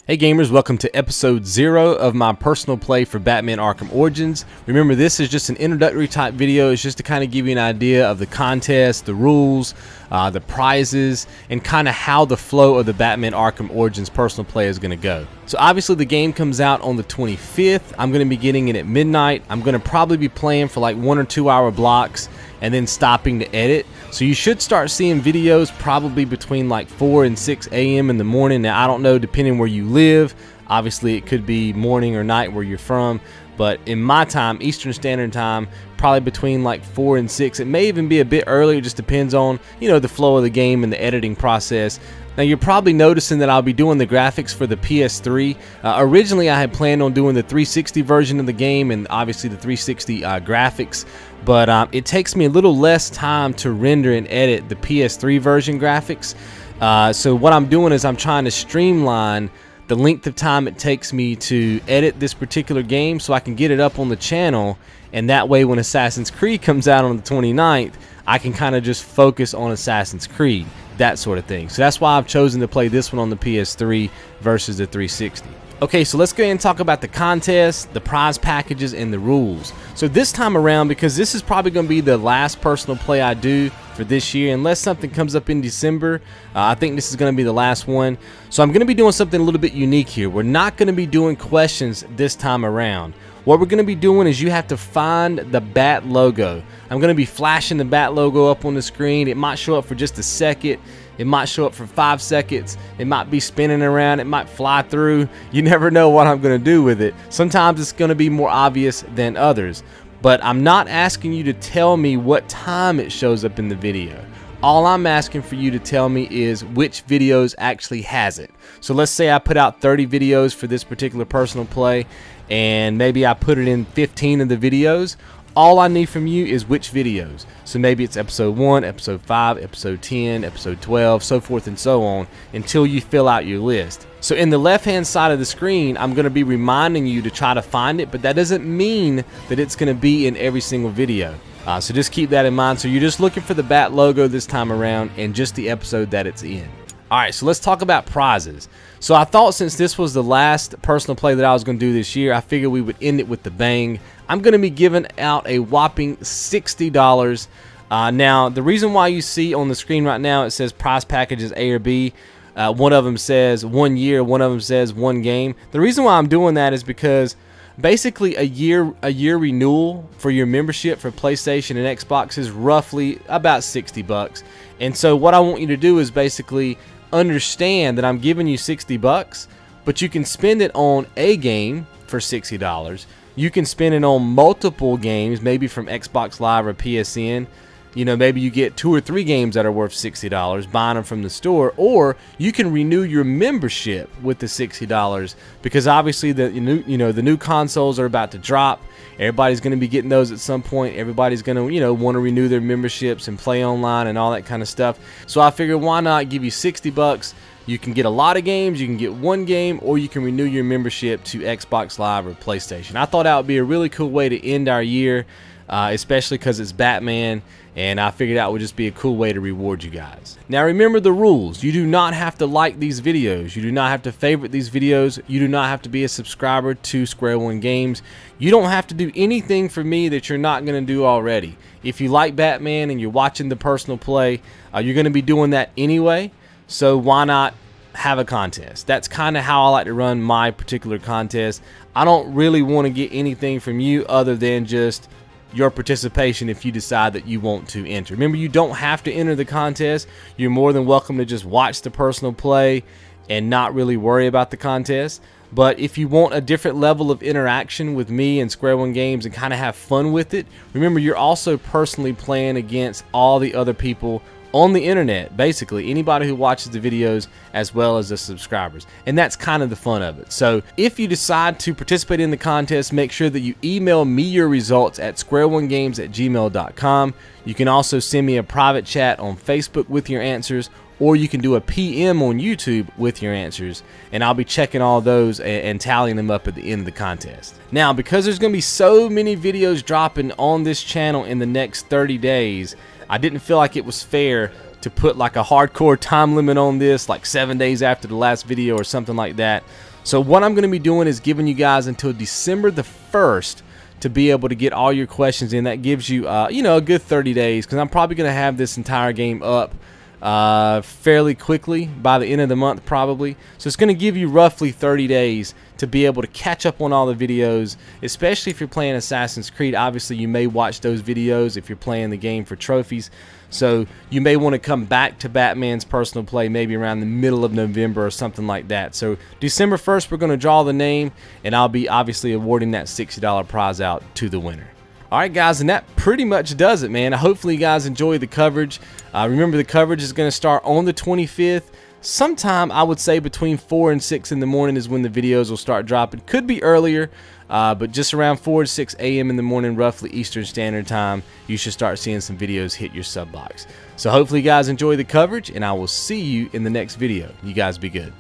Hey gamers, welcome to episode 0 of my personal play for Batman Arkham Origins. Remember, this is just an introductory type video. It's just to kind of give you an idea of the contest, the rules, the prizes, and kind of how the flow of the Batman Arkham Origins personal play is going to go. So obviously the game comes out on the 25th. I'm going to be getting it at midnight. I'm going to probably be playing for like 1 or 2 hour blocks and then stopping to edit. So you should start seeing videos probably between like 4 and 6 a.m. in the morning. Now I don't know, depending where you live. Obviously it could be morning or night where you're from, but in my time, Eastern Standard Time, probably between like 4 and 6. It may even be a bit earlier. It just depends on, you know, the flow of the game and the editing process. Now you're probably noticing that I'll be doing the graphics for the PS3. Originally I had planned on doing the 360 version of the game and obviously the 360 graphics, but it takes me a little less time to render and edit the PS3 version graphics. So what I'm doing is I'm trying to streamline the length of time it takes me to edit this particular game so I can get it up on the channel, and that way when Assassin's Creed comes out on the 29th, I can kind of just focus on Assassin's Creed, that sort of thing. So that's why I've chosen to play this one on the PS3 versus the 360. Okay, so let's go ahead and talk about the contest, the prize packages, and the rules. So this time around, because this is probably going to be the last personal play I do for this year, unless something comes up in December, I think this is going to be the last one. So I'm going to be doing something a little bit unique here. We're not going to be doing questions this time around. What we're going to be doing is you have to find the Bat logo. I'm going to be flashing the Bat logo up on the screen. It might show up for just a second. It might show up for 5 seconds. It might be spinning around. It might fly through. You never know what I'm going to do with it. Sometimes it's going to be more obvious than others. But I'm not asking you to tell me what time it shows up in the video. All I'm asking for you to tell me is which videos actually has it. So let's say I put out 30 videos for this particular personal play, and maybe I put it in 15 of the videos. All I need from you is which videos. So maybe it's episode 1, episode 5, episode 10, episode 12, so forth and so on, until you fill out your list. So in the left hand side of the screen, I'm going to be reminding you to try to find it, but that doesn't mean that it's going to be in every single video. So just keep that in mind. So you're just looking for the Bat logo this time around and just the episode that it's in. Alright, so let's talk about prizes. So I thought since this was the last personal play that I was going to do this year, I figured we would end it with the bang. I'm going to be giving out a whopping $60. Now, the reason why you see on the screen right now it says prize packages A or B, one of them says 1 year, one of them says 1 game. The reason why I'm doing that is because basically a year renewal for your membership for PlayStation and Xbox is roughly about $60. And so what I want you to do is basically understand that I'm giving you $60, but you can spend it on a game for $60. You can spend it on multiple games, maybe from Xbox Live or PSN. You know, maybe you get 2 or 3 games that are worth $60, buying them from the store, or you can renew your membership with the $60 because obviously the new consoles are about to drop. Everybody's going to be getting those at some point. Everybody's going to, want to renew their memberships and play online and all that kind of stuff. So I figured, why not give you $60? You can get a lot of games, you can get 1 game, or you can renew your membership to Xbox Live or PlayStation. I thought that would be a really cool way to end our year, especially because it's Batman, and I figured that would just be a cool way to reward you guys. Now remember the rules. You do not have to like these videos. You do not have to favorite these videos. You do not have to be a subscriber to Square One Games. You don't have to do anything for me that you're not going to do already. If you like Batman and you're watching the personal play, you're going to be doing that anyway. So why not have a contest? That's kind of how I like to run my particular contest. I don't really want to get anything from you other than just your participation if you decide that you want to enter. Remember, you don't have to enter the contest. You're more than welcome to just watch the personal play and not really worry about the contest. But if you want a different level of interaction with me and Square One Games and kind of have fun with it, remember you're also personally playing against all the other people on the internet, basically anybody who watches the videos as well as the subscribers, and that's kind of the fun of it. So if you decide to participate in the contest, make sure that you email me your results at squareonegames@gmail.com. You can also send me a private chat on Facebook with your answers, or you can do a PM on YouTube with your answers, and I'll be checking all those and tallying them up at the end of the contest. Now, because there's going to be so many videos dropping on this channel in the next 30 days, I didn't feel like it was fair to put like a hardcore time limit on this, like 7 days after the last video or something like that. So what I'm going to be doing is giving you guys until December the 1st to be able to get all your questions in. That gives you, you know, a good 30 days, because I'm probably going to have this entire game up fairly quickly by the end of the month probably. So it's going to give you roughly 30 days to be able to catch up on all the videos, especially if you're playing Assassin's Creed. Obviously you may watch those videos if you're playing the game for trophies, so you may want to come back to Batman's personal play maybe around the middle of November or something like that. So December 1st we're going to draw the name, and I'll be obviously awarding that $60 prize out to the winner. Alright guys, and that pretty much does it, man. Hopefully you guys enjoy the coverage. Remember, the coverage is going to start on the 25th. Sometime, I would say, between 4 and 6 in the morning is when the videos will start dropping. Could be earlier, but just around 4 to 6 a.m. in the morning, roughly Eastern Standard Time, you should start seeing some videos hit your sub box. So hopefully you guys enjoy the coverage, and I will see you in the next video. You guys be good.